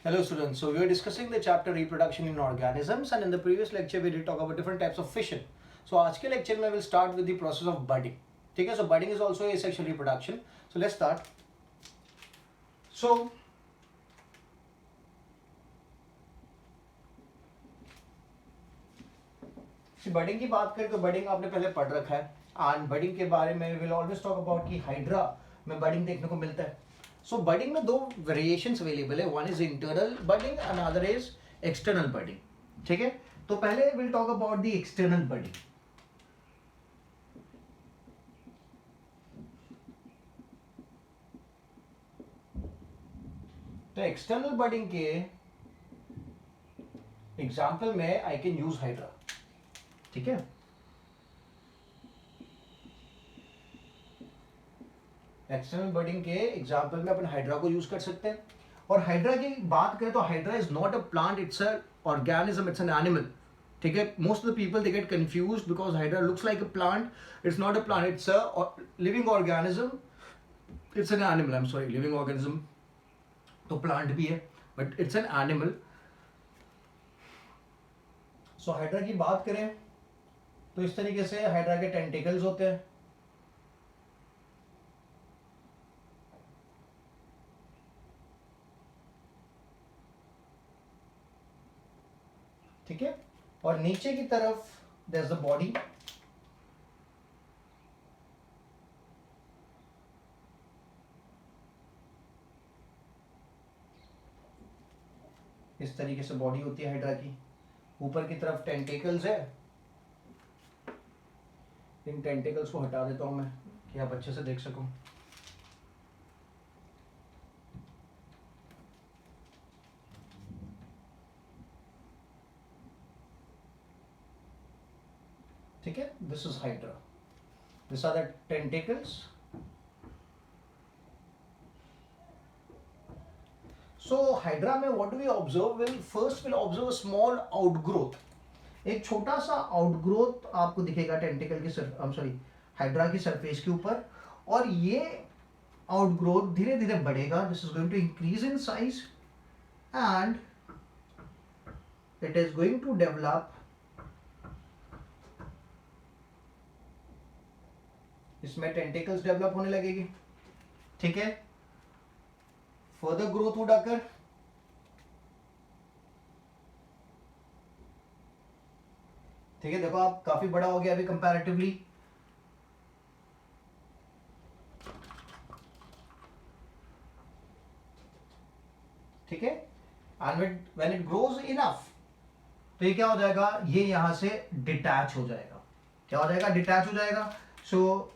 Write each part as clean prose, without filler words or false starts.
Hello students, so we were discussing the chapter reproduction in organisms, and in the previous lecture we did talk about different types of fission. So आज के lecture में we'll start with the process of budding. ठीक है, so budding is also asexual reproduction. So let's start. So budding की बात करें तो budding आपने पहले पढ़ रखा है, and budding के बारे में we'll always talk about कि hydra में budding देखने को मिलता है. So budding में दो variations available है, one is internal budding and another is external budding. ठीक है, तो पहले we'll talk about the external budding. तो external budding के example में I can use hydra. ठीक है, एक्सटर्नल बडिंग के एग्जांपल में अपन हाइड्रा को यूज कर सकते हैं. और हाइड्रा की बात करें तो hydra is not a plant, it's a organism, it's an animal. ठीक है, most of the people they get confused because hydra looks like a plant. It's not a plant, it's a living organism, it's an animal. I am sorry, living organism तो plant भी है but it's an animal. So hydra की बात करें तो इस तरीके से हाइड्रा के टेंटिकल्स होते हैं. ठीक है, और नीचे की तरफ देयर इज द बॉडी. इस तरीके से बॉडी होती है हाइड्रा की. ऊपर की तरफ टेंटिकल्स है. इन टेंटिकल्स को हटा देता हूं मैं कि आप अच्छे से देख सको. ठीक है, this is hydra, this are the tentacles. So hydra में what do we observe? Will first will observe a small outgrowth. एक छोटा सा आउटग्रोथ आपको दिखेगा टेंटिकल की हाइड्रा की सरफेस के ऊपर. और ये आउटग्रोथ धीरे धीरे बढ़ेगा. This is going to increase in size and it is going to develop. इसमें टेंटिकल्स डेवलप होने लगेगी. ठीक है, फर्दर ग्रोथ वुड अकर. ठीक है, देखो आप काफी बड़ा हो गया अभी कंपैरेटिवली. ठीक है, and when it grows enough तो ये क्या हो जाएगा? ये यहां से डिटैच हो जाएगा. क्या हो जाएगा? डिटैच हो जाएगा. So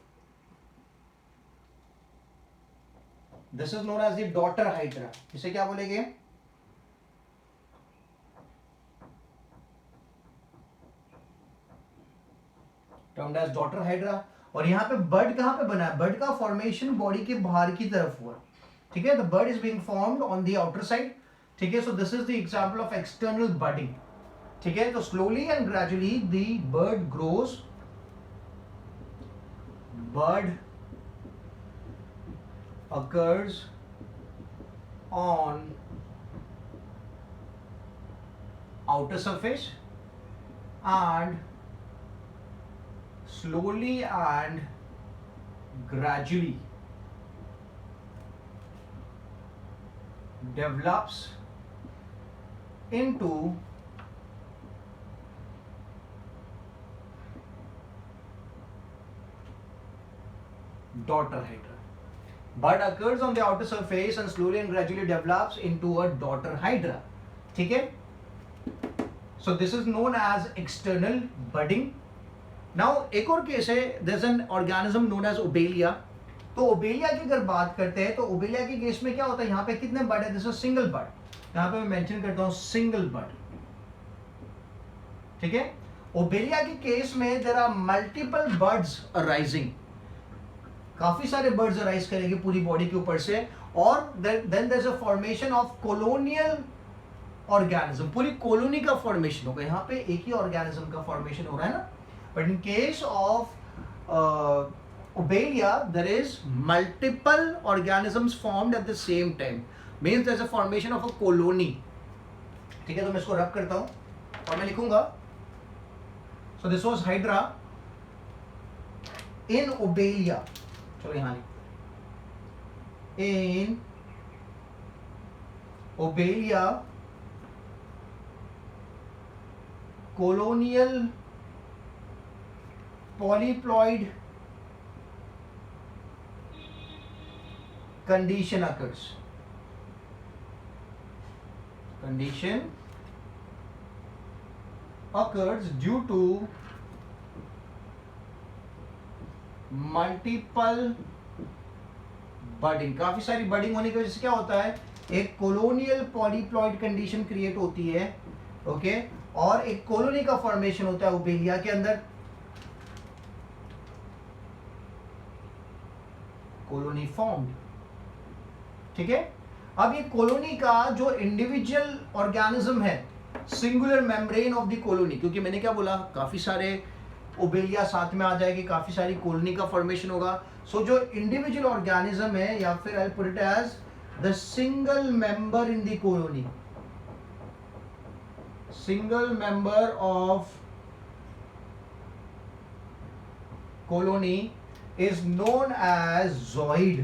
this is known as the daughter hydra. इसे क्या बोलेंगे? Termed as daughter hydra. और यहाँ पे बर्ड कहाँ पे बना है? बर्ड का फॉर्मेशन बॉडी के बाहर की तरफ हुआ. ठीक है, the bird is being formed on the outer side. ठीक है, so this is the example of external budding. ठीक है, तो slowly and gradually the bird grows. Bird occurs on outer surface and slowly and gradually develops into daughter hydra. Bud occurs on the outer surface and slowly and gradually develops into a daughter hydra. ठीक है, so this is known as external budding. Now एक और case है, there's an organism known as obelia. तो obelia की अगर बात करते हैं तो obelia के केस में क्या होता है? यहाँ पे कितने बड है? दिस इज सिंगल बड. यहाँ पे मैं मेंशन करता हूँ सिंगल बड. ठीक है, obelia के केस में there are multiple buds arising. काफी सारे बर्ड्स अराइज करेंगे पूरी बॉडी के ऊपर से. और then there is a formation of colonial organism. पूरी कॉलोनी का फॉर्मेशन होगा. यहाँ पे एक ही ऑर्गेनिज्म का फॉर्मेशन हो रहा है ना, but in case of Obelia, there is multiple organisms formed at the same time. Means there is a formation of a colony. ठीक है, तो मैं इसको रब करता हूं और मैं लिखूंगा, सो this was hydra in Obelia. चलो यहां इन Obelia colonial polyploid condition occurs. Condition occurs due to multiple budding। काफी सारी बडिंग होने की वजह से क्या होता है, एक कोलोनियल पॉलीप्लॉइड कंडीशन क्रिएट होती है। ओके, और एक कॉलोनी का फॉर्मेशन होता है ओबेलिया के अंदर। Colony formed. ठीक है, अब ये कॉलोनी का जो इंडिविजुअल ऑर्गेनिज्म है, singular membrane of the colony, क्योंकि मैंने क्या बोला, काफी सारे ओबेलिया साथ में आ जाएगी, काफी सारी कॉलोनी का फॉर्मेशन होगा। सो जो इंडिविजुअल ऑर्गेनिज्म है, या फिर I put it as the single member in the colony, single member of colony is known as zooid।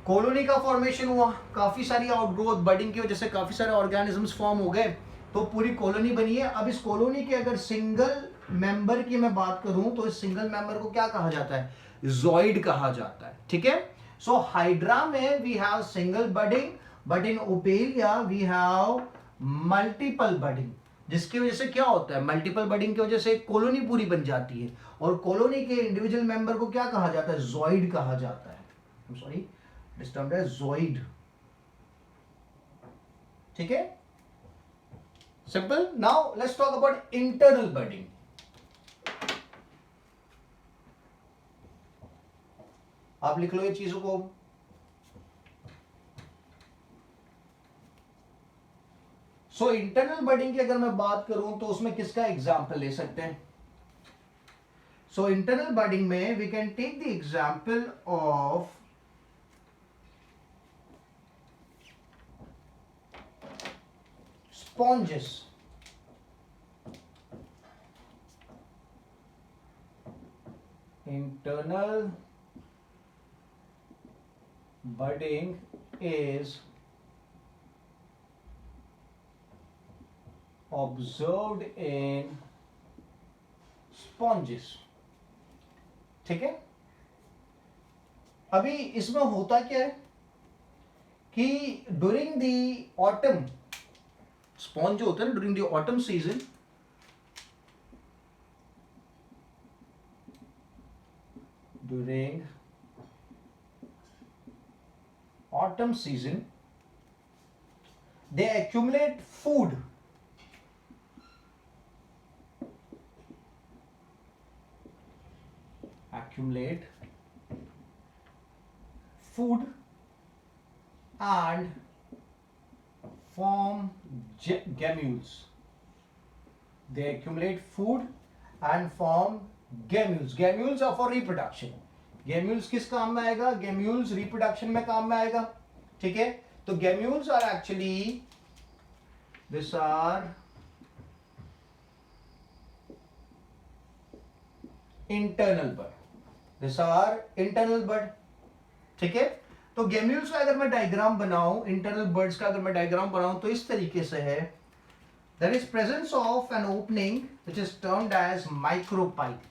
Colony का फॉर्मेशन हुआ, काफी सारी आउटग्रोथ बडिंग की वजह से काफी सारे ऑर्गेनिजम्स फॉर्म हो गए, तो पूरी कॉलोनी बनी है। अब इस कॉलोनी के अगर सिंगल मेंबर की मैं बात करूं तो इस सिंगल मेंबर को क्या कहा जाता है, जॉइड कहा जाता है। ठीक है, सो हाइड्रा में we have single budding, but in obelia we have multiple budding, जिसकी वजह से क्या होता है, मल्टीपल बडिंग की वजह से कॉलोनी पूरी बन जाती है, और कॉलोनी के इंडिविजुअल मेंबर को क्या कहा जाता है, जॉइड कहा जाता है। सॉरी, इस टर्म है जॉइड। ठीक है, simple. Now let's talk about internal budding. आप लिख लो ये चीजों को। सो इंटरनल बडिंग की अगर मैं बात करूं तो उसमें किसका एग्जाम्पल ले सकते हैं। सो इंटरनल बडिंग में we can take the example of sponges। Internal budding is observed in sponges। ठीक है, अभी इसमें होता क्या है कि ड्यूरिंग द ऑटम, स्पॉन्ज जो होता है ना, during the autumn season, during autumn season they accumulate food। accumulate food and form gamules। they accumulate food and form gamules। gamules are for reproduction। Gemmules किस काम में आएगा, गेम्यूल्स रिप्रोडक्शन में काम में आएगा। ठीक है, तो gemmules are actually, this are internal bud, this are internal bud. ठीक है, तो गेम्यूल्स का अगर मैं डायग्राम बनाऊं, इंटरनल बर्ड्स का अगर मैं डायग्राम बनाऊं तो इस तरीके से है, there is presence of an opening which is termed as micropyle.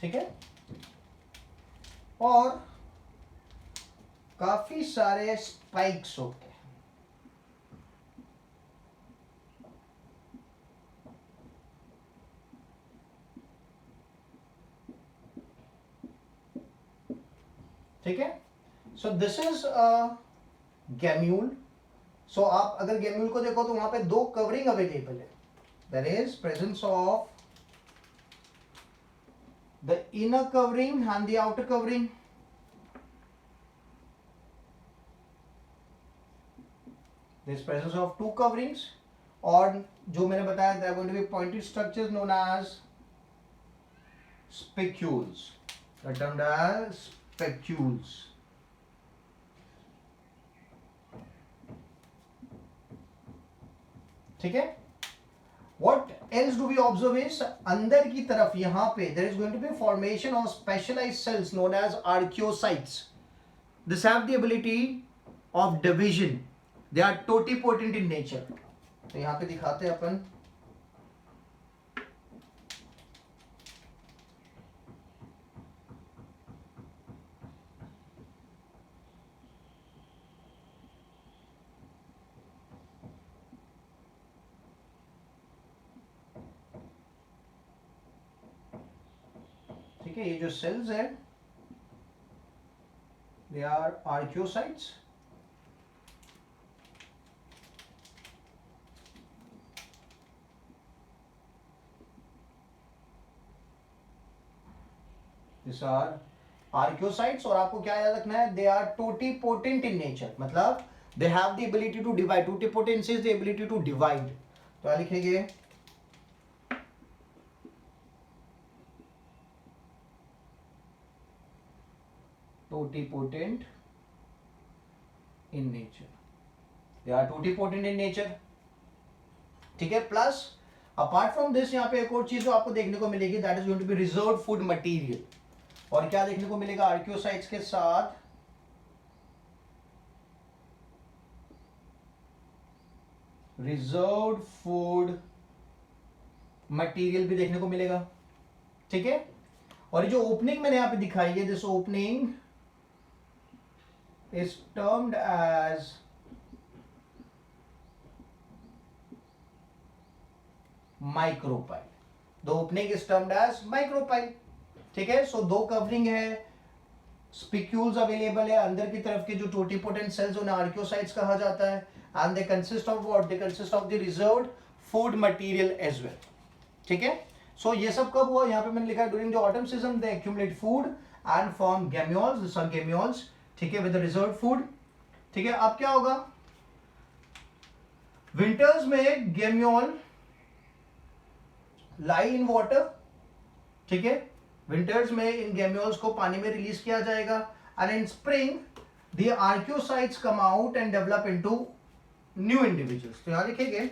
ठीक है, और काफी सारे स्पाइक्स होते हैं। ठीक है, सो दिस इज गैम्यूल. सो आप अगर गैम्यूल को देखो तो वहां पे दो कवरिंग अवेलेबल है. There is presence of the inner covering and the outer covering. There is presence of two coverings, और जो मैंने बताया there are going to be pointed structures known as spicules. They are termed as spicules. ठीक है. What else do we observe is अंदर की तरफ यहाँ पे there is going to be formation of specialized cells known as archaeocytes. This have the ability of division. They are totipotent in nature. तो यहाँ पे दिखाते हैं अपन. ठीक है, ये जो सेल्स है they are archaeocytes. These are archaeocytes, और आपको क्या याद रखना है, they are totipotent in nature, मतलब they have the ability to divide. Totipotency is the ability to divide. तो क्या लिखेंगे, totipotent in nature. They are totipotent in nature. ठीक है. प्लस अपार्ट फ्रॉम दिस यहाँ पे एक और चीज जो आपको देखने को मिलेगी, that is going to be reserve food material. और क्या देखने को मिलेगा आर्कियोसाइट्स के साथ, रिजर्व फूड मटेरियल भी देखने को मिलेगा. ठीक है. और ये जो ओपनिंग मैंने यहां पे दिखाई है, this opening is termed as micropyle. The opening is termed as micropyle. ठीक है. सो दो कवरिंग है, स्पिक्यूल्स अवेलेबल है, अंदर की तरफ के जो टोटिपोटेंट सेल्स उन्हें आर्कियोसाइट्स कहा जाता है. And they consist of what, they consist of the reserved food material as well. ठीक है. सो ये सब कब हुआ, यहाँ पे मैंने लिखा है during the autumn season they accumulate food and form gemmules. This are gemmules. ठीक है, विद द रिजर्व्ड फूड. ठीक है. अब क्या होगा, विंटर्स में गैम्यूल लाई इन वाटर. ठीक है. विंटर्स में इन गैम्यूल्स को पानी में रिलीज किया जाएगा. And in spring the archaeocytes come out and develop into new individuals. तो यहां लिखेंगे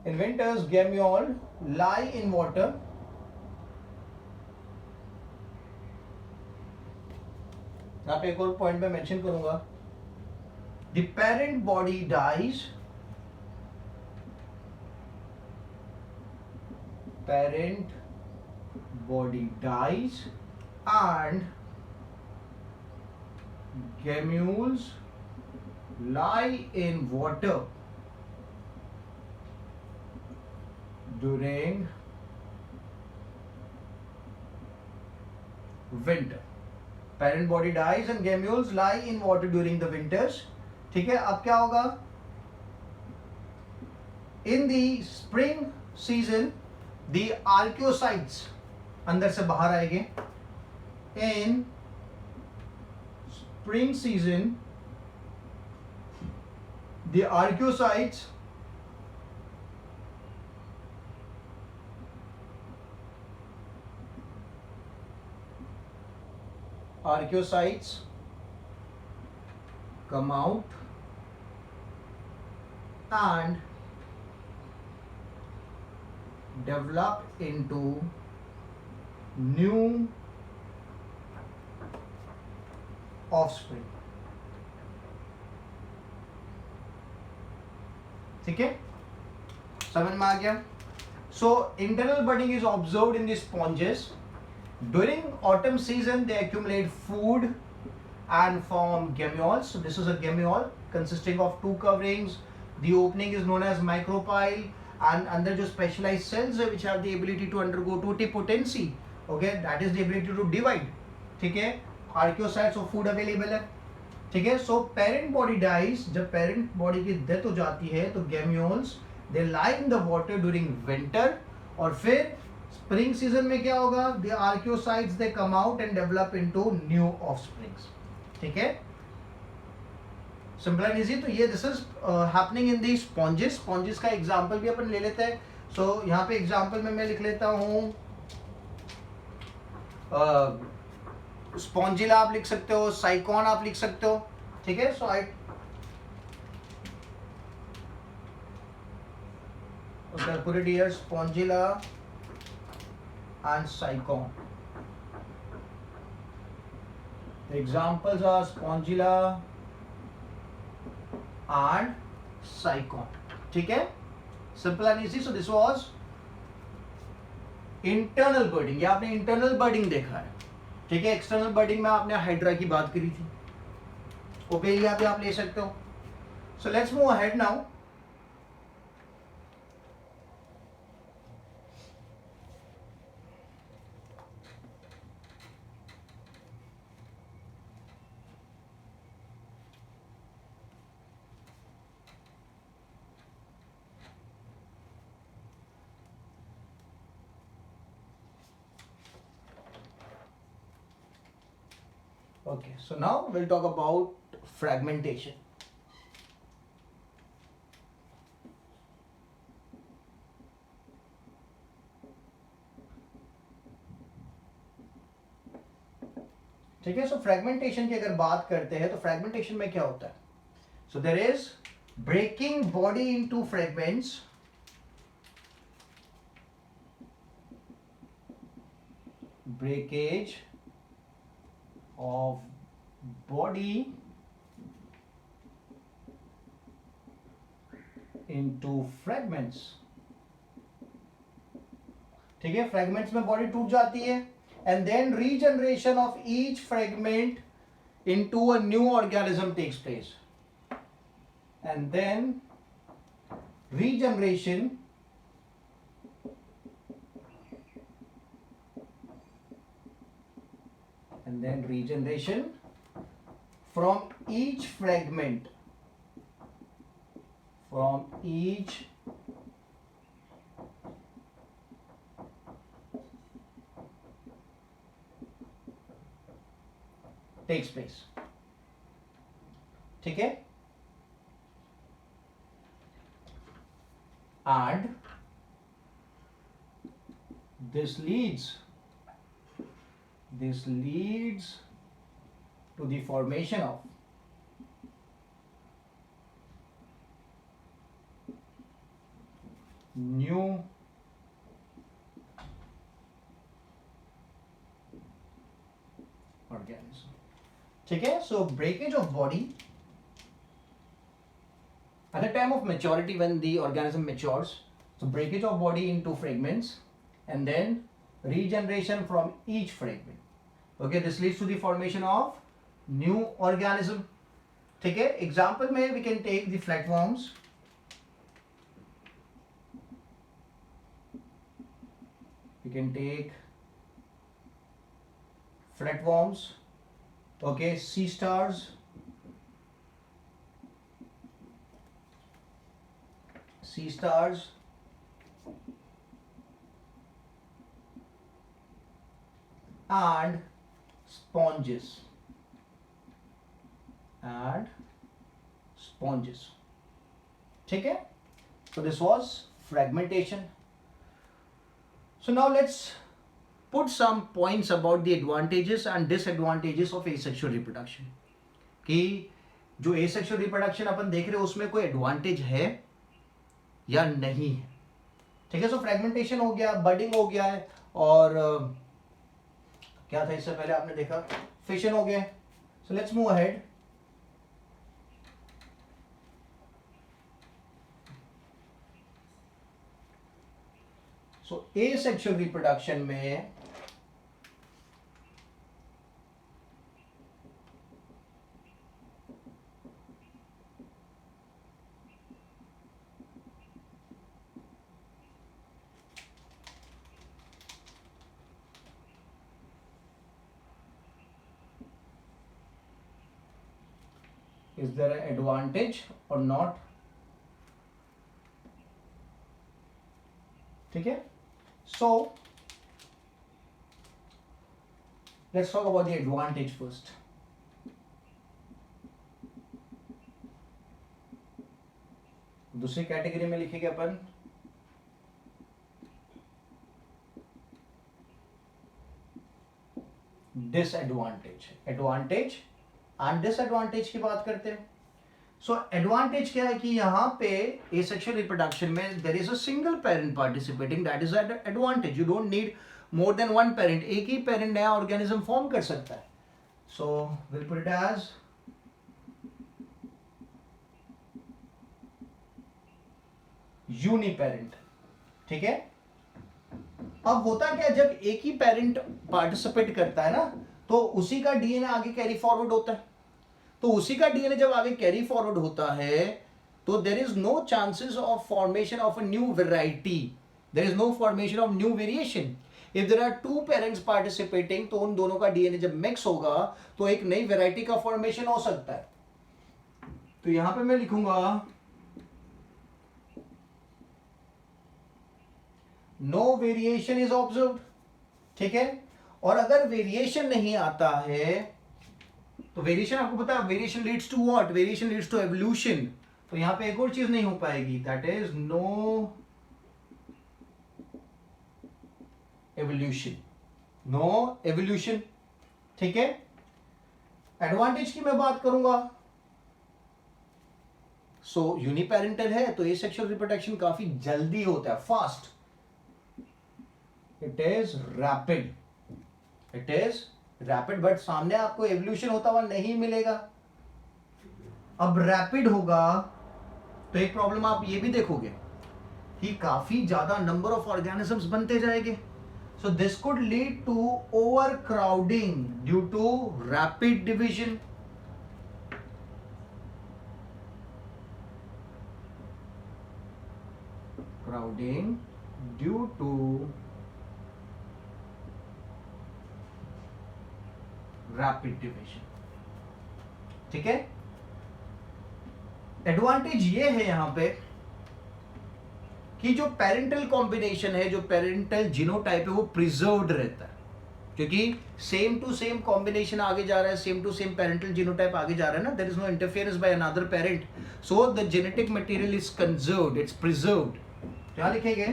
in winters gemmule lie in water. यहाँ पे एक और पॉइंट में मेंशन करूंगा, the parent body dies, and gemmules lie in water during winter. Parent body dies and gemmules lie in water during the winters. ठीक है. अब क्या होगा, in the spring season the archaeocytes अंदर से बाहर आएंगे. in spring season the archaeocytes come out and develop into new offspring. ठीक है. समझ में आ गया. सो internal budding is observed in the sponges. During autumn season, they accumulate food and form gemmules. So this is a gemmule consisting of two coverings. The opening is known as micropyle, and अंदर जो specialized cells है which have the ability to undergo totipotency, okay, that is the ability to divide, ठीक है. archaeocytes और food available है, ठीक है. So parent body dies, जब पेरेंट बॉडी की डेथ हो जाती है तो gemmules they lie in the water during winter, और फिर स्प्रिंग सीजन में क्या होगा, the archaeocytes they come out and develop into new offsprings, ठीक है. Simple and easy. तो ये this is happening in the sponges. Sponges का एग्जांपल भी अपन ले लेते हैं. सो यहाँ पे एग्जांपल में मैं लिख लेता हूँ स्पॉन्जिला आप लिख सकते हो, साइकॉन आप लिख सकते हो, ठीक है. So I put it here, spongilla and साइकॉन. The examples are spongilla and साइकॉन, ठीक है. Simple and easy. So this was internal budding. ये आपने इंटरनल बर्डिंग देखा है, ठीक है. एक्सटर्नल बर्डिंग में आपने हाइड्रा की बात करी थी, ओपेलिया भी आप ले सकते हो. So let's move ahead now. Okay, so now we'll talk about fragmentation. ठीक है. सो फ्रेगमेंटेशन की अगर बात करते हैं तो फ्रेगमेंटेशन में क्या होता है. So there is breaking body into fragments, breakage of body into fragments, ठीक है. फ्रेगमेंट्स में बॉडी टूट जाती है and then regeneration of each fragment into a new organism takes place, and then regeneration from each fragment, takes place, ठीक है. and this leads to the formation of new organism, ठीक है. So breakage of body at the time of maturity, when the organism matures, so breakage of body into fragments and then regeneration from each fragment, okay, this leads to the formation of new organism, ठीक है. Example में we can take the flatworms, we can take flatworms, okay, sea stars, and sponges, ठीक है. So this was fragmentation. So now let's put some points about the advantages and disadvantages of asexual reproduction. कि जो asexual reproduction अपन देख रहे हैं उसमें कोई advantage है या नहीं है, ठीक है. सो फ्रेगमेंटेशन हो गया, बडिंग हो गया है, और क्या था इससे पहले आपने देखा, फिशन हो गया. So let's move ahead. So asexual reproduction में Is there an advantage or not? ठीक है. So let's talk about the advantage first. दूसरी कैटेगरी में लिखेंगे अपन डिसएडवांटेज. एडवांटेज एंड डिसएडवांटेज की बात करते हैं. सो एडवांटेज क्या है कि यहाँ पे एसेक्सुअल रिप्रोडक्शन में there is a single parent participating. That is advantage. You don't need more than one parent. एक ही पेरेंट नया ऑर्गेनिज्म फॉर्म कर सकता है. So will put it as uniparent. ठीक है. अब होता क्या, जब एक ही पेरेंट पार्टिसिपेट करता है ना, तो उसी का डीएनए आगे कैरी फॉरवर्ड होता है. तो उसी का डीएनए जब आगे कैरी फॉरवर्ड होता है तो there is no chances of formation of a new variety. There is no formation of new variation. If there are two parents participating, तो उन दोनों का डीएनए जब मिक्स होगा तो एक नई वेराइटी का फॉर्मेशन हो सकता है. तो यहां पे मैं लिखूंगा नो वेरिएशन इज ऑब्जर्व्ड. ठीक है. और अगर वेरिएशन नहीं आता है तो वेरिएशन, आपको पता है variation leads to what? Variation leads to evolution. तो यहां पे एक और चीज नहीं हो पाएगी, that is no evolution. No evolution. ठीक है. एडवांटेज की मैं बात करूंगा. सो यूनिपेरेंटल है तो एसेक्सुअल रिप्रोडक्शन काफी जल्दी होता है, fast. It is rapid. It is rapid. But सामने आपको एवोल्यूशन होता हुआ नहीं मिलेगा. अब रैपिड होगा तो एक प्रॉब्लम आप ये भी देखोगे कि काफी ज्यादा नंबर ऑफ ऑर्गेनिजम्स बनते जाएंगे. So this could lead to over crowding due to rapid division. Crowding due to rapid division. ठीक है. एडवांटेज ये है यहां पे कि जो पेरेंटल कॉम्बिनेशन है, जो पेरेंटल जीनोटाइप है, वो प्रिजर्व्ड रहता है. क्योंकि सेम टू सेम कॉम्बिनेशन आगे जा रहा है, same to same parental genotype आगे जा रहा है ना. There is no interference by another parent. So the genetic material is conserved, it's preserved. क्या लिखेंगे?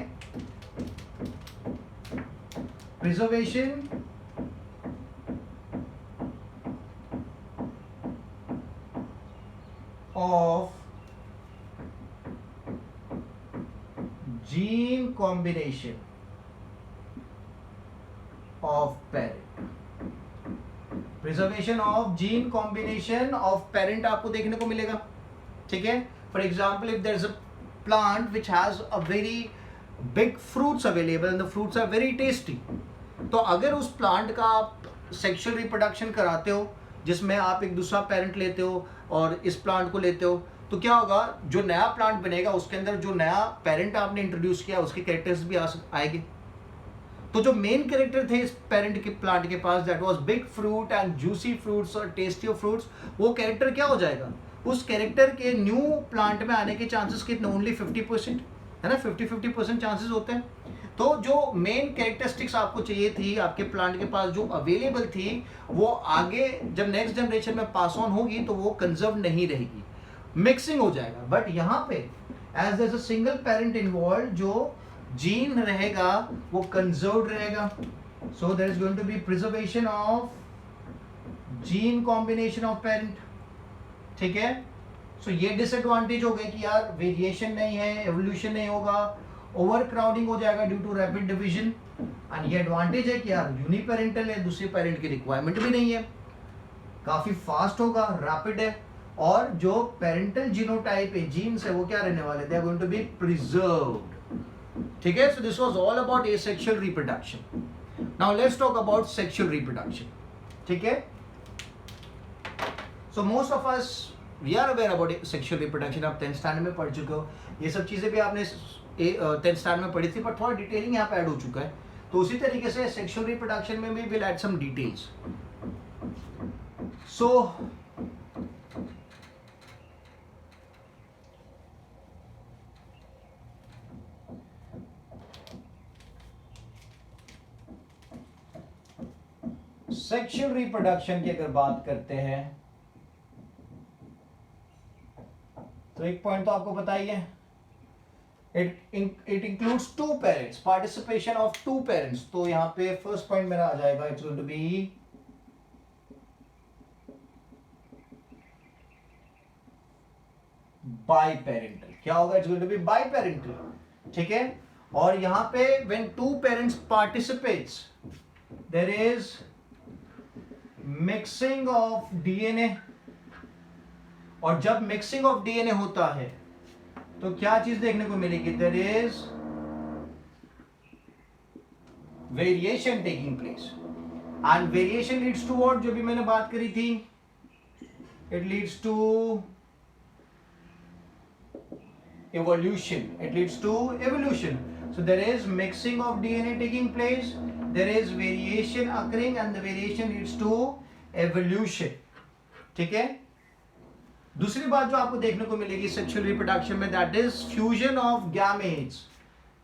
Preservation of gene combination of parent. Preservation of gene combination of parent आपको देखने को मिलेगा. ठीक है. For example, if there is a plant which has a very big fruits available and the fruits are very tasty, तो अगर उस plant का आप सेक्सुअल रिप्रोडक्शन कराते हो जिसमें आप एक दूसरा पेरेंट लेते हो और इस प्लांट को लेते हो, तो क्या होगा, जो नया प्लांट बनेगा उसके अंदर जो नया पेरेंट आपने इंट्रोड्यूस किया उसके कैरेक्टर्स भी आएंगे. तो जो मेन कैरेक्टर थे इस पेरेंट के प्लांट के पास, that was big fruit and juicy fruits और टेस्टी फ्रूट्स, वो कैरेक्टर क्या हो जाएगा? उस कैरेक्टर के न्यू प्लांट में आने के चांसेस कितने? ओनली 50% है ना. 50% चांसेस होते हैं. तो जो मेन कैरेक्टरिस्टिक्स आपको चाहिए थी, आपके प्लांट के पास जो अवेलेबल थी, वो आगे जब नेक्स्ट जनरेशन में पास ऑन होगी तो वो कंजर्व नहीं रहेगी, मिक्सिंग हो जाएगा. बट यहाँ पे as there is a single parent involve, जो जीन रहेगा वो कंजर्व्ड रहेगा. So there is going to be preservation of gene combination of parent. ठीक है. सो ये डिसएडवांटेज हो गए कि यार वेरिएशन नहीं है, एवोल्यूशन नहीं होगा, ओवर क्राउडिंग हो जाएगा due to rapid division. And ये एडवांटेज है कि यार यूनिपेरेंटल है, दूसरे पेरेंट की रिक्वायरमेंट भी नहीं है, काफी फास्ट होगा, रैपिड है, और जो पेरेंटल जीनोटाइप है, जीन्स है, वो क्या रहने वाले, they are going to be preserved. ठीक है. So this was all about asexual reproduction. Now let's talk about sexual reproduction. ठीक है. So most of us we are aware about sexual reproduction. आप 10th स्टैंडर्ड में पढ़ चुके हो, ये सब चीजें भी आपने 10th स्टैंडर्ड में पढ़ी थी, पर थोड़ा डिटेलिंग यहाँ पे ऐड हो चुका है. तो उसी तरीके से सेक्सुअल रिप्रोडक्शन में भी will add some details. So sexual reproduction की अगर बात करते हैं तो एक पॉइंट तो आपको पता ही है, it includes two parents, participation of two parents. तो यहां पे फर्स्ट पॉइंट मेरा आ जाएगा, it's going to be biparental. क्या होगा? It's going to be biparental. ठीक है, और यहां पे when two parents participates there is mixing of DNA, और जब मिक्सिंग ऑफ डीएनए होता है तो क्या चीज देखने को मिलेगी? There is variation taking place, and variation leads to what? जो भी मैंने बात करी थी, it leads to evolution. It leads to evolution. So there is mixing of DNA taking place, there is variation occurring, and the variation leads to evolution. ठीक है, दूसरी बात जो आपको देखने को मिलेगी सेक्सुअल रिप्रोडक्शन में, that is fusion of gametes.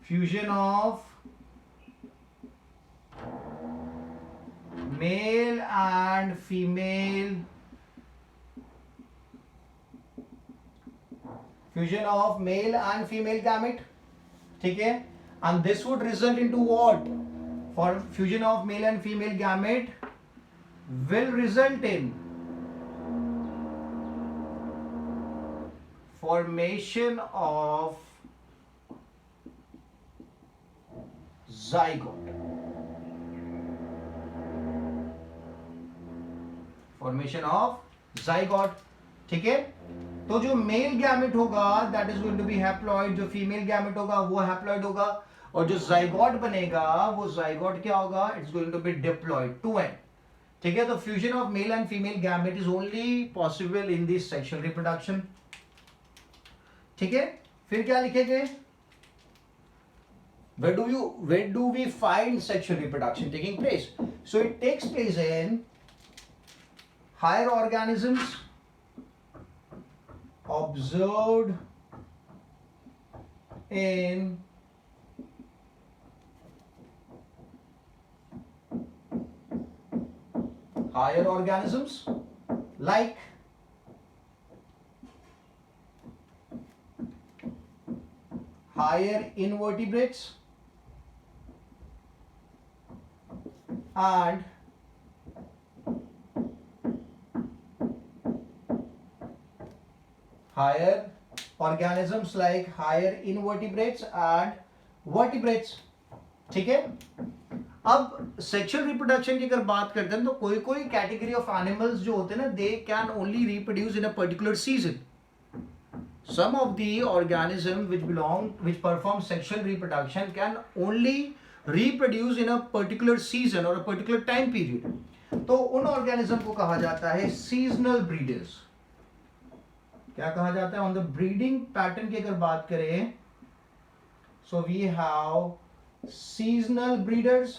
Fusion of male and female, fusion of male and female gamete, ठीक है, and this would result into what? For fusion of male and female gamete will result in formation of zygote, formation of zygote। ठीक है, तो जो male gamete होगा that is going to be haploid, जो female gamete होगा वो haploid होगा, और जो जाइगोट बनेगा वो जाइगोट क्या होगा? It's going to be diploid, two and. ठीक है, तो fusion of male and female gamete is only possible in this sexual reproduction. ठीक है, फिर क्या लिखेंगे? where do we find sexual reproduction taking place? So it takes place in higher organisms observed in higher organisms like higher invertebrates and higher organisms like higher invertebrates and vertebrates। ठीक है, अब sexual reproduction की अगर बात करते हैं तो कोई कोई कैटेगरी ऑफ एनिमल्स जो होते हैं ना, they can only reproduce in a particular season. Some of the organisms which perform sexual reproduction can only reproduce in a particular season or a particular time period। तो उन organism को कहा जाता है सीजनल ब्रीडर्स। क्या कहा जाता है? ऑन द ब्रीडिंग पैटर्न की अगर बात करें, so we have seasonal breeders,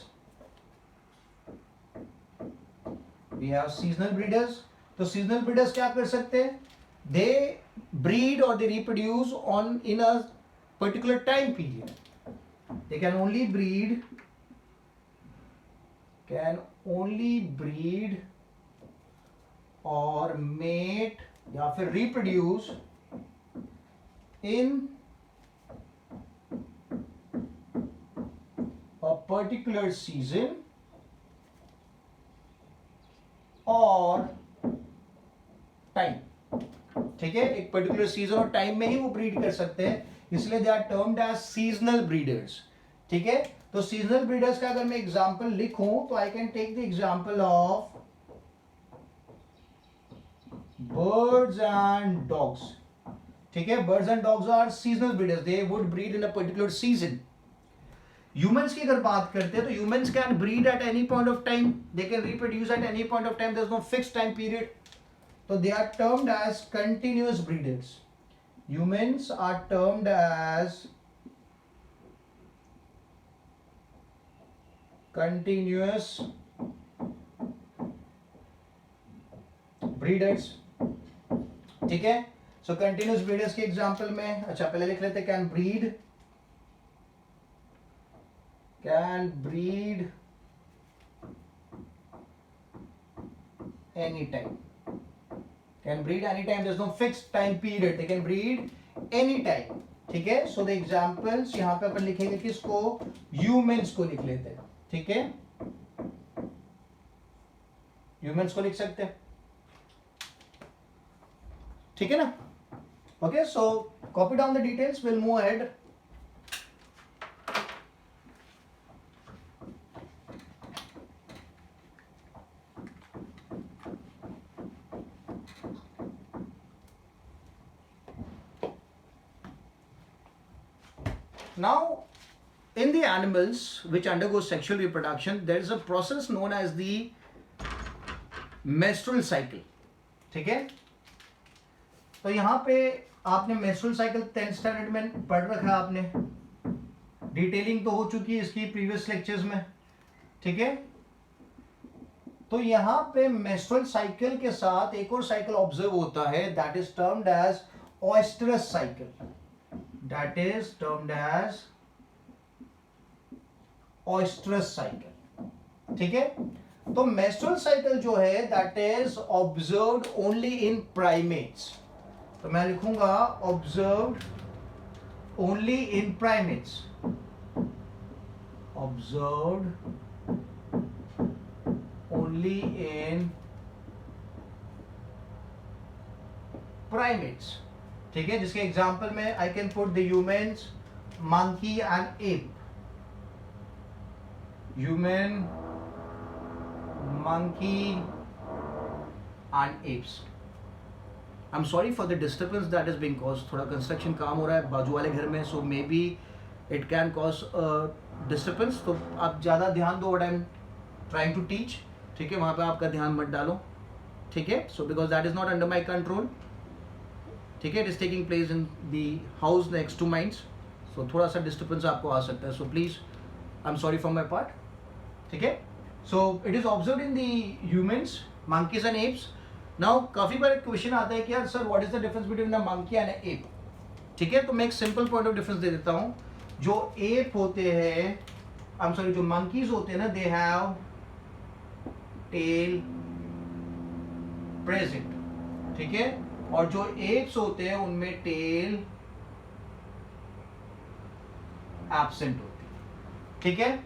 तो सीजनल ब्रीडर्स क्या कर सकते हैं? दे breed or they reproduce in a particular time period. They can only breed or mate या फिर reproduce in a particular season or time। ठीक है, एक पर्टिकुलर सीजन और टाइम में ही वो ब्रीड कर सकते हैं, इसलिए they are termed as seasonal breeders. ठीक है, तो सीजनल ब्रीडर्स का अगर मैं एग्जांपल लिखूं तो I can take the example of birds and dogs. ठीक है, birds and dogs are seasonal breeders, they would breed in a particular season. Humans की अगर बात करते हैं तो humans can breed at any point of time, they can reproduce at any point of time, there is no fixed time period. So they are termed as continuous breeders. Humans are termed as continuous breeders। ठीक है, so continuous breeders के example में, अच्छा पहले लिख लेते, can breed anytime, can breed anytime, there's no fixed time period, they can breed anytime. ठीक है, so the examples यहाँ पे अपन लिखेंगे किसको, humans को लिख लेते हैं. ठीक है, humans को लिख सकते हैं. ठीक है ना. Okay, so copy down the details, we'll move ahead. Now, in the animals which undergo sexual reproduction, there is a process known as the menstrual cycle. ठीक है, तो यहाँ पे आपने menstrual cycle 10th standard में पढ़ रखा है आपने, डिटेलिंग तो हो चुकी है इसकी प्रीवियस लेक्चर्स में. ठीक है, तो यहाँ पे menstrual cycle के साथ एक और साइकिल ऑब्जर्व होता है, that is termed as oestrus cycle. That is termed as oestrus cycle. ठीक है, तो menstrual cycle जो है that is observed only in primates. तो मैं लिखूंगा observed only in primates. Observed only in primates. ठीक है, जिसके एग्जाम्पल में I can put the humans, monkey and ape. Human, monkey and apes. I am sorry for the disturbance that is being caused. थोड़ा construction काम हो रहा है बाजू वाले घर में, so may be it can cause disturbance. तो आप ज़्यादा ध्यान दो what I am trying to teach. ठीक है, वहाँ पे आपका ध्यान मत डालो. ठीक है, so because that is not under my control. ठीक है, it is taking place in the house next to mines, so थोड़ा सा डिस्टर्बेंस आपको आ सकता है. So please I am sorry from my part. ठीक है, so it is observe in the humans, monkeys and apes. Now काफी बार क्वेश्चन आता है कि यार sir what is the difference between the monkey and app. ठीक है, तो मैं एक सिंपल पॉइंट ऑफ डिफरेंस दे देता हूँ. जो एप होते हैं, आई एम सॉरी, जो मंकीज होते हैं ना, दे हैव टेल प्रेजेंट. ठीक है, और जो एप्स होते हैं उनमें टेल एब्सेंट होती है. ठीक है,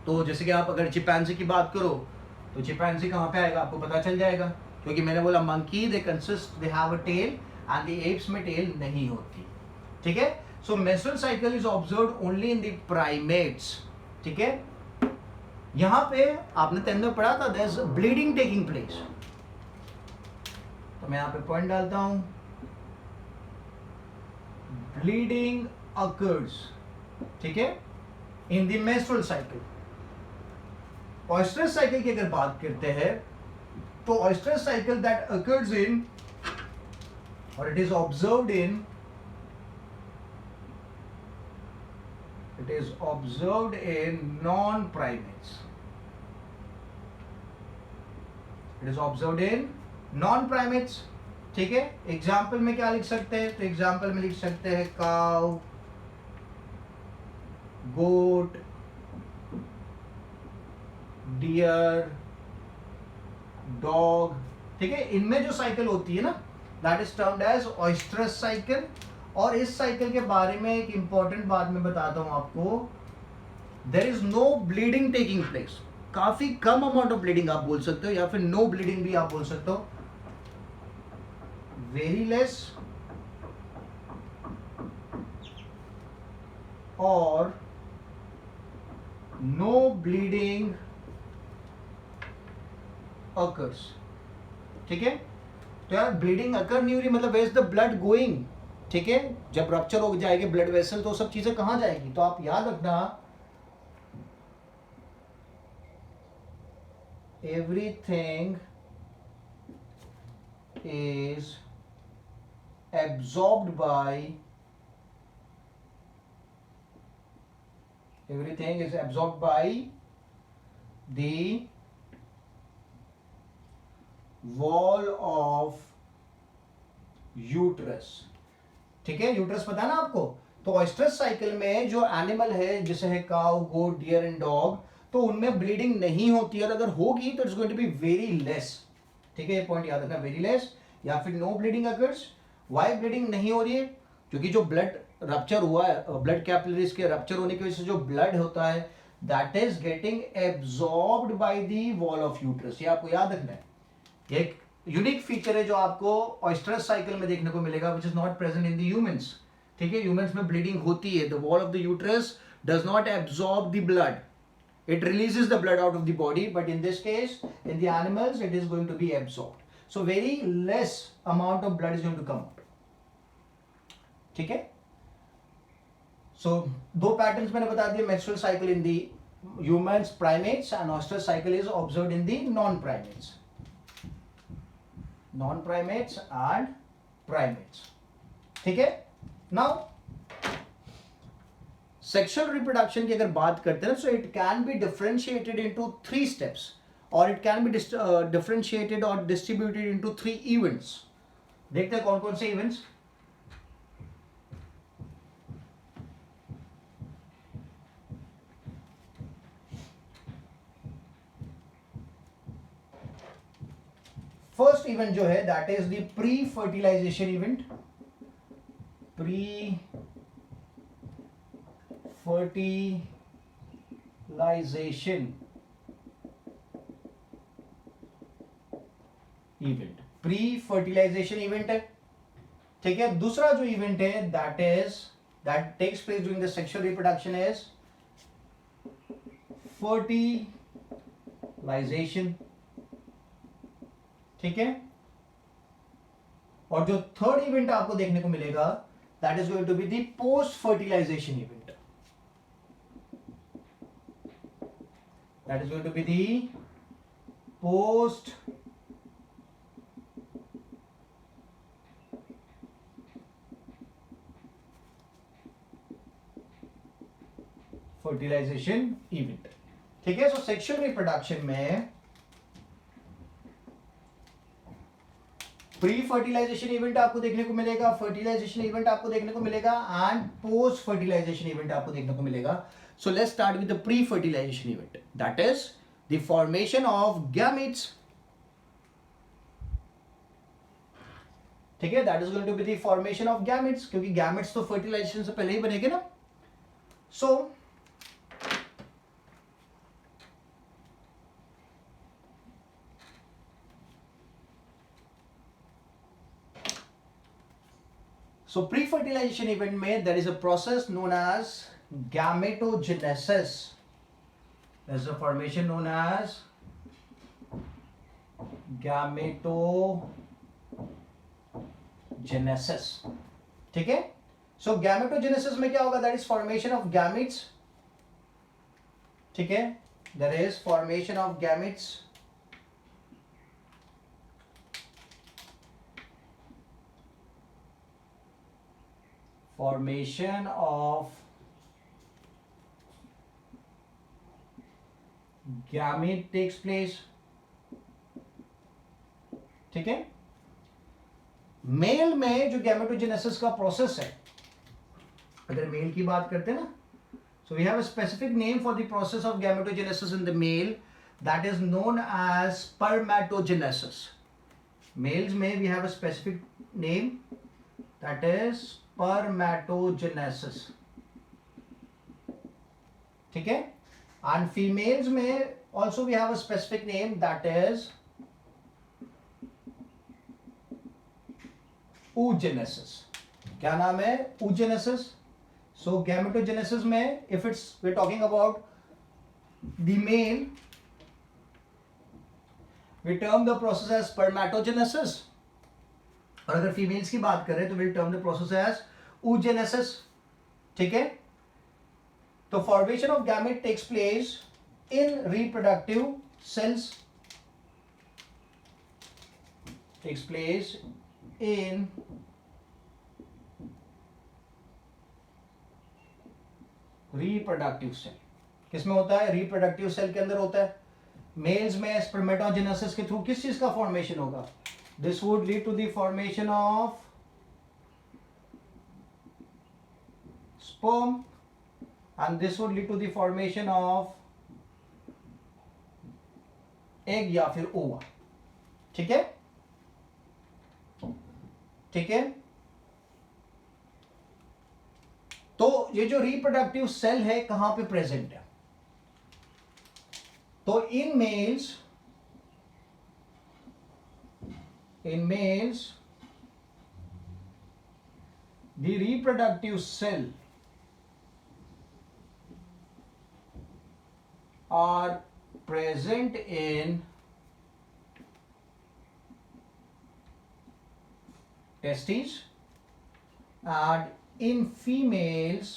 तो जैसे कि आप अगर चिंपैंजी की बात करो तो चिंपैंजी कहाँ पे आएगा आपको पता चल जाएगा, क्योंकि मैंने बोला monkey they consist, they have a tail, and the apes में टेल नहीं होती. ठीक है, so menstrual cycle is observed only in the primates. ठीक है, यहां पे आपने 10th में पढ़ा था there is bleeding taking place. तो मैं यहां पे पॉइंट डालता हूं, ब्लीडिंग अकर्स. ठीक है, in the menstrual cycle. Oestrus cycle की अगर बात करते हैं तो oestrus cycle that occurs in और it is observed in, it is observed in non-primates. It is observed in non-primates. ठीक है, एग्जाम्पल में क्या लिख सकते हैं, तो एग्जाम्पल में लिख सकते हैं काउ, गोट, डियर, डॉग. ठीक है, इनमें जो साइकिल होती है ना, that is termed as oestrus cycle. और इस साइकिल के बारे में एक इंपॉर्टेंट बात मैं बताता हूं आपको, there is no bleeding taking place. काफी कम अमाउंट ऑफ ब्लीडिंग आप बोल सकते हो, या फिर नो ब्लीडिंग भी आप बोल सकते हो. वेरी लेस और नो ब्लीडिंग अकर्स. ठीक है, तो यार ब्लीडिंग अकर नहीं हो रही मतलब where is the blood going. ठीक है, जब रप्चर हो जाएगी ब्लड वेसल तो सब चीजें कहां जाएगी. तो आप याद रखना, everything is absorbed by, everything is absorbed by the wall of uterus. ठीक है, यूट्रस पता है ना आपको. तो ओएस्ट्रस साइकिल में जो एनिमल है जैसे है cow, goat, deer and dog, तो उनमें ब्लीडिंग नहीं होती है, और अगर होगी तो it's going to be very less. ठीक है, ये पॉइंट याद रखना, वेरी लेस या फिर no bleeding occurs. Why bleeding नहीं हो रही है? क्योंकि जो ब्लड रप्चर हुआ है, ब्लड कैपिलरीज के रप्चर होने की वजह से जो ब्लड होता है that is getting absorbed bye the wall of uterus. ये आपको याद रखना है, ये एक यूनिक फीचर है जो आपको ऑयस्टरस साइकिल में देखने को मिलेगा, which is not present in the humans. ठीक है, ह्यूमंस में ब्लीडिंग होती है, the wall of the uterus does not absorb the blood, it releases the blood out of the body, but in this case in the animals it is going to be absorbed, so very less amount of blood is going to come out. ठीक है, so दो patterns मैंने बता दिए, menstrual cycle in the humans, primates, and oestrus cycle is observed in the non-primates and primates. ठीक है, now sexual reproduction की अगर बात करते हैं, so it can be differentiated into 3 steps, और इट कैन बी डिफरेंशिएटेड और डिस्ट्रीब्यूटेड इनटू 3 इवेंट्स। देखते हैं कौन कौन से इवेंट्स। फर्स्ट इवेंट जो है that is the pre fertilization event, pre fertilization event, pre fertilization event है। ठीक है, दूसरा जो इवेंट है that takes place during the sexual reproduction is fertilization. ठीक है, और जो थर्ड इवेंट आपको देखने को मिलेगा that is going to be the post fertilization event, that is going to be the post fertilization event। ठीक है, सो सेक्सुअल रिप्रोडक्शन में प्री फर्टिलाइजेशन इवेंट आपको देखने को मिलेगा, फर्टिलाइजेशन इवेंट आपको देखने को मिलेगा, एंड पोस्ट फर्टिलाइजेशन इवेंट आपको देखने को मिलेगा। So let's start with the pre-fertilization event. That is the formation of gametes. ठीक है, that is going to be the formation of gametes, क्योंकि gametes तो fertilization से पहले ही बनेंगे ना। So pre-fertilization event में there is a process known as gametogenesis. There's a formation known as gametogenesis. ठीक है, so gametogenesis में क्या होगा? That is formation of gametes. ठीक है, there is formation of gametes. Formation of gamete takes place। ठीक है, मेल में जो गैमेटोजेनेसिस का प्रोसेस है, अगर मेल की बात करते हैं ना, so we have a specific name for the process of gametogenesis in the male, that is known as spermatogenesis. Males में we have a specific name that is spermatogenesis. ठीक है, एंड फीमेल्स में also we have a specific name that is oogenesis। क्या नाम है? oogenesis। So gametogenesis में if it's we talking about the male, we term the process as spermatogenesis, और अगर females की बात करें तो will term the process as oogenesis। ठीक है, तो formation of gamete takes place in reproductive cells, takes place in reproductive cell. किसमें होता है? रिप्रोडक्टिव सेल के अंदर होता है। मेल्स में स्पर्मेटोजेनेसिस के थ्रू किस चीज का फॉर्मेशन होगा? This would lead to the formation of sperm and this would lead to the formation of egg या फिर ova। ठीक है, ठीक है। तो ये जो रिप्रोडक्टिव सेल है कहां पे प्रेजेंट है? तो in males the reproductive cell are present in testes, and in females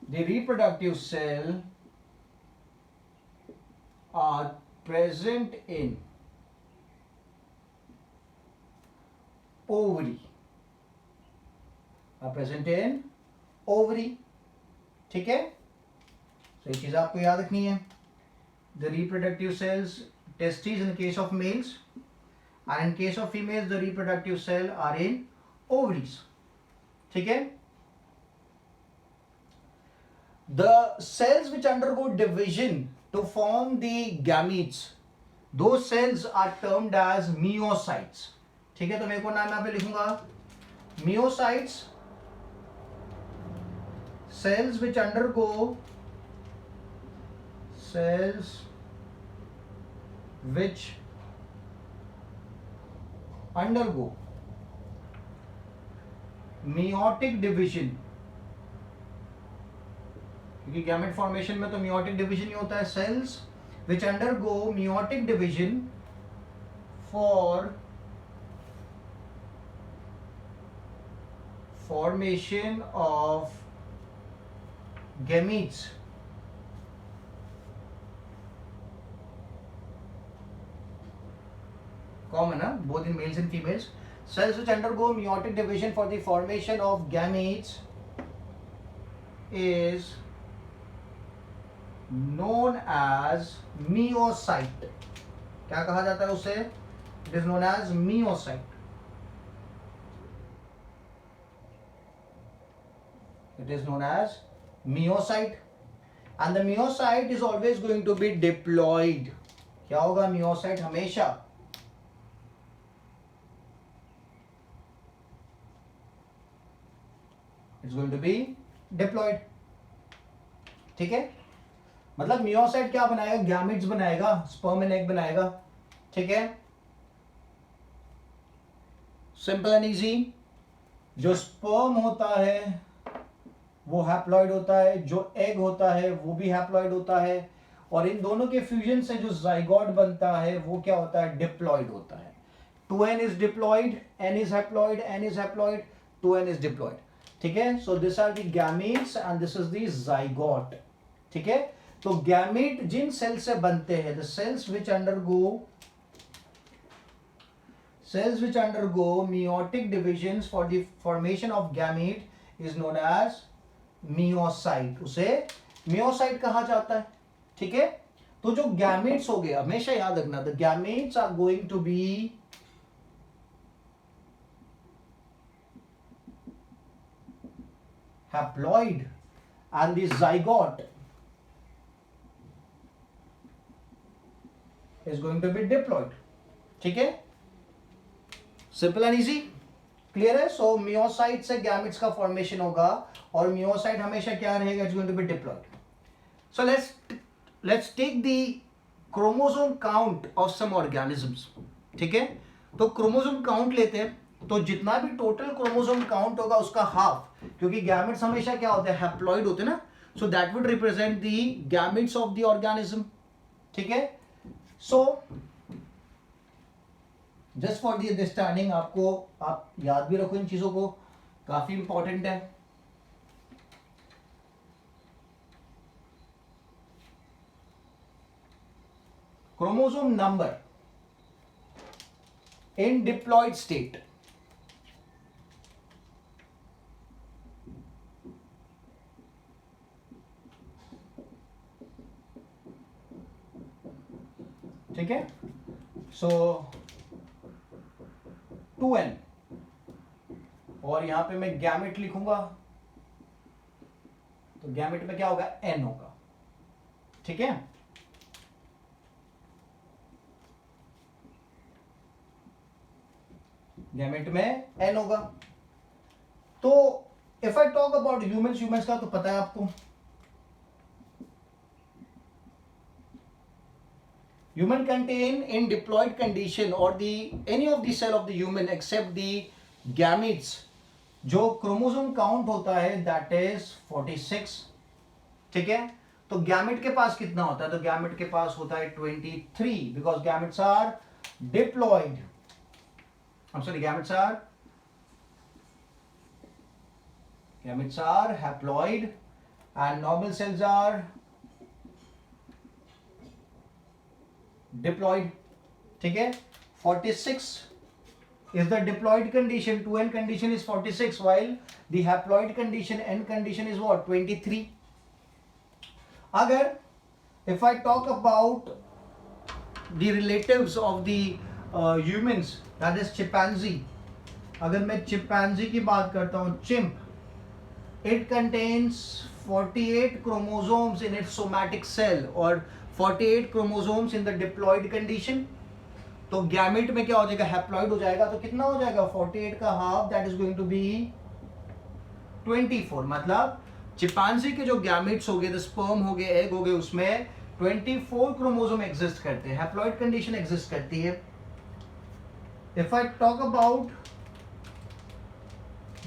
the reproductive cell are present in ovary, ठीक है। तो ये चीज आपको याद रखनी है। The reproductive cells, testes in case of males, and in case of females the reproductive cell are in ovaries, ठीक है। The cells which undergo division to form the gametes, those cells are termed as myocytes, ठीक है। तो मेरे को नाम यहाँ पे लिखूंगा myocytes, cells which undergo meiotic division, क्योंकि गैमेट फॉर्मेशन में तो meiotic division ही होता है। cells which undergo meiotic division for formation of gametes common, both in males and females. Cells which undergo meiotic division for the formation of gametes is known as myocyte. क्या कहा जाता है उसे? It is known as myocyte. It is known as myocyte, and the myocyte is always going to be diploid. क्या होगा? myocyte हमेशा it's going to be diploid, ठीक है। मतलब myocyte क्या बनाएगा? गैमेट्स बनाएगा, स्पर्म एंड एग बनाएगा, ठीक है। Simple and easy. जो स्पर्म होता है वो हैप्लॉइड होता है, जो एग होता है वो भी हैप्लॉइड होता है, और इन दोनों के फ्यूजन से जो जाइगोट बनता है वो क्या होता है? डिप्लॉइड होता है। 2n is diploid, n is haploid, n is haploid, 2n is diploid, ठीक है। So this are the gametes and this is the zygote, ठीक है। तो गैमीट जिन सेल से बनते हैं, the cells which undergo meiotic divisions for the formation of gamete is known as meiocyte, उसे मियोसाइट कहा जाता है, ठीक है। तो जो गैमेट्स हो गए, हमेशा याद रखना, the gametes are going to be haploid and the zygote is going to be diploid, ठीक है। सिंपल एंड इजी, क्लियर है। सो मियोसाइट से गैमेट्स का फॉर्मेशन होगा, और मियोसाइट हमेशा क्या रहेगा? It's going to be diploid. So let's take the chromosome count of some organisms, ठीक है। तो क्रोमोसोम काउंट लेते हैं, तो जितना भी टोटल क्रोमोसोम काउंट होगा उसका हाफ, क्योंकि गैमेट्स हमेशा क्या होते हैं? हैप्लॉइड होते हैं ना, so that would represent the gametes of the organism, ठीक है। So just for the understanding, आपको आप याद भी रखो इन चीजों को, काफी इंपॉर्टेंट है। Chromosome number in diploid state, ठीक है। सो 2n, और यहां पे मैं गैमेट लिखूंगा, तो गैमेट में क्या होगा? n होगा, ठीक है, गैमेट में n होगा। तो if I talk about humans का तो पता है आपको, human contain in diploid condition or the any of the cell of the human except the gametes, जो क्रोमोसोम काउंट होता है दैट इज 46। ठीक है, तो गैमेट के पास कितना होता है, तो गैमेट के पास होता है 23 because gametes are diploid, I'm sorry, gametes are haploid and normal cells are diploid. ठीक है, 46 is the diploid condition, 2n condition is 46 while the haploid condition, n condition is what, 23. अगर if I talk about the relatives of the humans, that is chimpanzee, अगर मैं chimpanzee की बात करता हूँ, chimp, it contains 48 chromosomes in its somatic cell और 48 chromosomes in the diploid condition। तो gamete में क्या हो जाएगा, हैप्लॉइड हो जाएगा, तो कितना हो जाएगा 48 का half, that is going to be 24। मतलब चिंपैंजी के जो गैमेट्स हो गए, द स्पर्म हो गए, एग हो गए, उसमें 24 क्रोमोसोम एग्जिस्ट करते हैं, हैप्लॉइड कंडीशन एग्जिस्ट करती है। If I talk about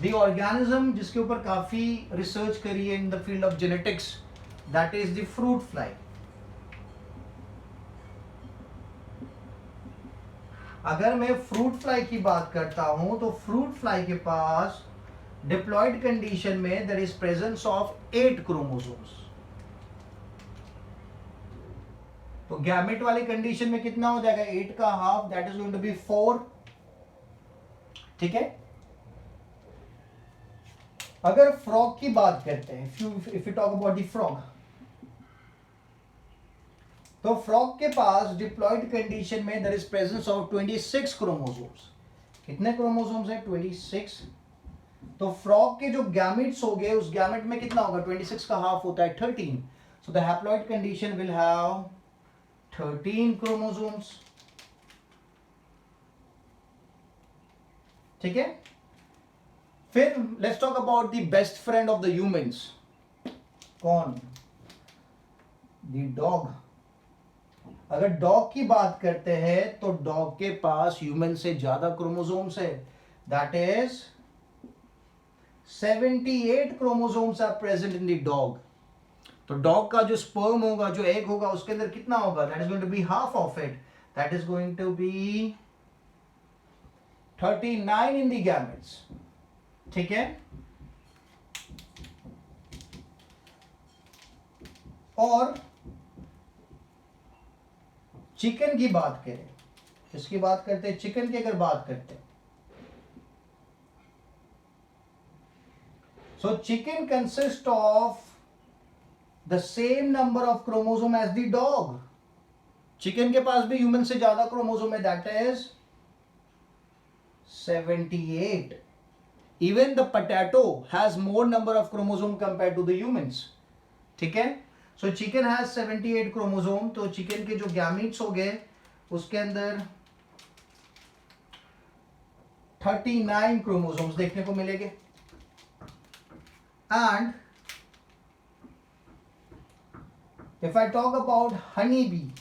the organism जिसके ऊपर काफी रिसर्च करी है in the field of genetics, that is the fruit fly. अगर मैं फ्रूट फ्लाई की बात करता हूं तो फ्रूट फ्लाई के पास डिप्लॉइड कंडीशन में there is presence of 8 chromosomes. तो गैमेट वाली कंडीशन में कितना हो जाएगा, 8 का half, that is going to be 4। ठीक है, अगर फ्रॉग की बात करते हैं, if you talk about the frog, तो फ्रॉग के पास डिप्लॉइड कंडीशन में there is presence of 26 chromosomes. कितने क्रोमोसोम्स हैं, 26। तो फ्रॉग के जो गैमेट्स हो गए, उस गैमेट में कितना होगा, 26 का हाफ होता है 13। So the haploid condition will have 13 chromosomes. ठीक है, फिर let's talk about the best friend of the humans. कौन, द डॉग। अगर डॉग की बात करते हैं तो डॉग के पास ह्यूमन से ज्यादा क्रोमोसोम्स है, that is 78 chromosomes are present in the dog. तो डॉग का जो स्पर्म होगा, जो एग होगा, उसके अंदर कितना होगा, that is going to be half of it, that is going to be 39 in the gametes. ठीक है, और चिकन की बात करें, किसकी बात करते हैं, चिकन की अगर बात करते हैं, so chicken consist of the same number of chromosome as the dog. Chicken के पास भी ह्यूमन से ज्यादा क्रोमोसोम है, that is 78। Even the potato has more number of chromosome compare to the humans. ठीक है, सो चिकन हैज 78 क्रोमोसोम। तो chicken के जो गैमीट्स हो गए, उसके अंदर 39 क्रोमोसोम्स देखने को मिलेंगे। And if I talk about honey bee,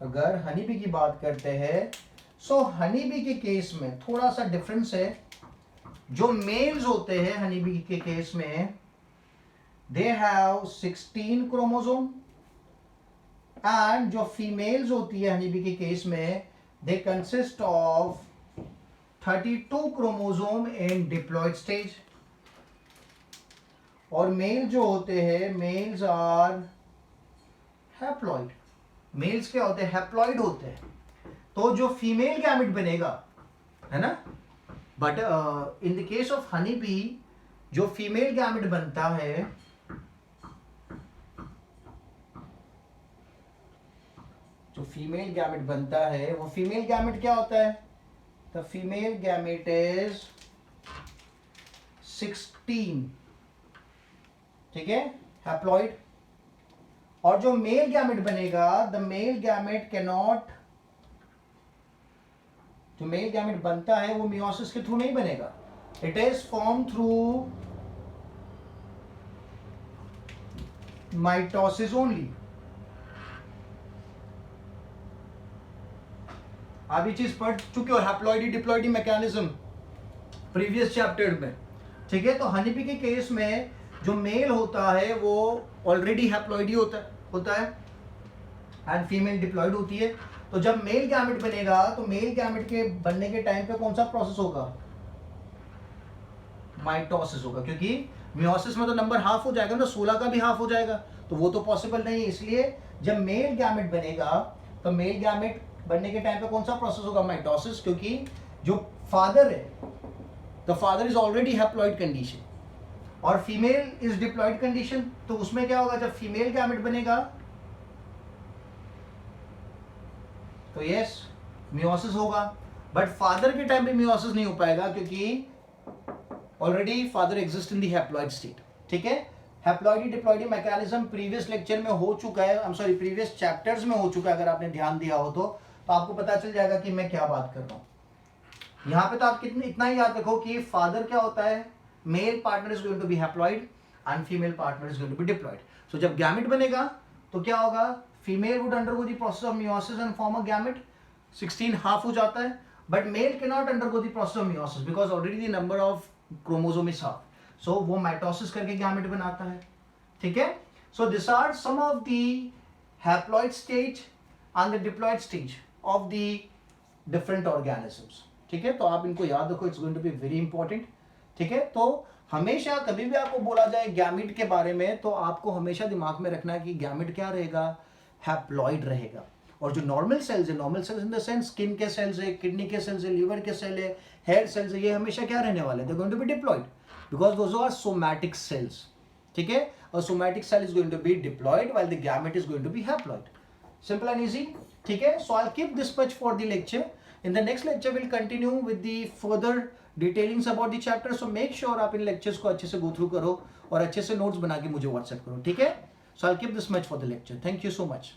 अगर हनी बी की बात करते हैं, सो हनी बी के केस में थोड़ा सा डिफरेंस है। जो मेल्स होते हैं हनी बी के केस में, दे हैव 16 क्रोमोसोम, एंड जो फीमेल्स होती है हनी बी के केस में, दे consist of 32 chromosome in diploid stage. और मेल जो होते हैं, मेल्स आर हैप्लॉइड। मेल्स क्या होते हैं, हैप्लॉइड होते हैं। तो जो फीमेल गैमेट बनेगा, है ना, but in the case of honey bee जो फीमेल गैमेट बनता है, जो फीमेल गैमेट बनता है, वो फीमेल गैमेट क्या होता है, द फीमेल गैमेट इज 16, ठीक है, हैप्लॉइड। और जो मेल गैमेट बनेगा, द मेल गैमेट कैनॉट, जो मेल गैमेट बनता है वो मियोसिस के थ्रू नहीं बनेगा, it is form through mitosis only. आप ये चीज पढ़ चुके हो, हैप्लॉइडी डिप्लॉइडी मैकेनिज्म प्रीवियस चैप्टर में, ठीक है। तो हनीबी के केस में जो मेल होता है वो ऑलरेडी हैप्लॉइडी होता है एंड फीमेल डिप्लॉइड होती है। तो जब मेल गैमेट बनेगा तो मेल गैमेट के बनने के टाइम पे कौन सा प्रोसेस होगा, माइटोसिस होगा, क्योंकि मियोसिस में तो नंबर हाफ हो जाएगा ना, 16 का भी हाफ हो जाएगा, तो वो तो पॉसिबल नहीं है। इसलिए जब मेल गैमेट बनेगा तो मेल गैमेट बनने के टाइम पे कौन सा प्रोसेस होगा, माइटोसिस, क्योंकि जो फादर है, the father is already haploid condition और फीमेल इज डिप्लॉइड कंडीशन। तो उसमें क्या होगा, जब फीमेल गैमेट बनेगा तो यस मियोसिस होगा, बट फादर के टाइम पे मियोसिस नहीं हो पाएगा क्योंकि already father exist in the haploid state, ठीक है। हैप्लॉइडी डिप्लॉइडी मैकेनिज्म प्रीवियस लेक्चर में हो चुका है, आई एम सॉरी प्रीवियस चैप्टर्स में हो चुका है, अगर आपने ध्यान दिया हो तो आपको पता चल जाएगा कि मैं क्या बात कर रहा हूं। यहाँ पे तो आप इतना ही याद रखो कि फादर क्या होता है, male partner is going to be haploid and female partner is going to be diploid. So जब गैमेट बनेगा तो क्या होगा, female would undergo the process of meiosis and form a gamete, 16 half हो जाता है, but male can not undergo the process of meiosis because already the number of chromosome is half, so वो mitosis करके gamete बनाता है, ठीक है। So this are some of the haploid stage and the diploid stage of the different organisms, ठीक है। तो आप इनको याद रखो, it's going to be very important, ठीक है। तो हमेशा कभी भी आपको बोला जाए गैमेट के बारे में तो आपको हमेशा दिमाग में रखना है कि गैमेट क्या रहेगा, हैप्लॉइड रहेगा। और जो नॉर्मल सेल्स है, normal cells in the sense skin के सेल्स है, किडनी के सेल्स है, लिवर के सेल है, हेयर सेल्स है, ये हमेशा क्या रहने वाले, they going to be diploid because those are somatic cells, ठीक है। और somatic cell is going to be diploid while the gamete is going to be haploid, simple and easy, ठीक है। So I will keep this much for the lecture. In the next lecture we'll continue with the further detailings about the chapter, so make sure आप इन lectures को अच्छे से go through करो और अच्छे से notes बना के मुझे WhatsApp करो, ठीक है। So I'll keep this much for the lecture. Thank you so much.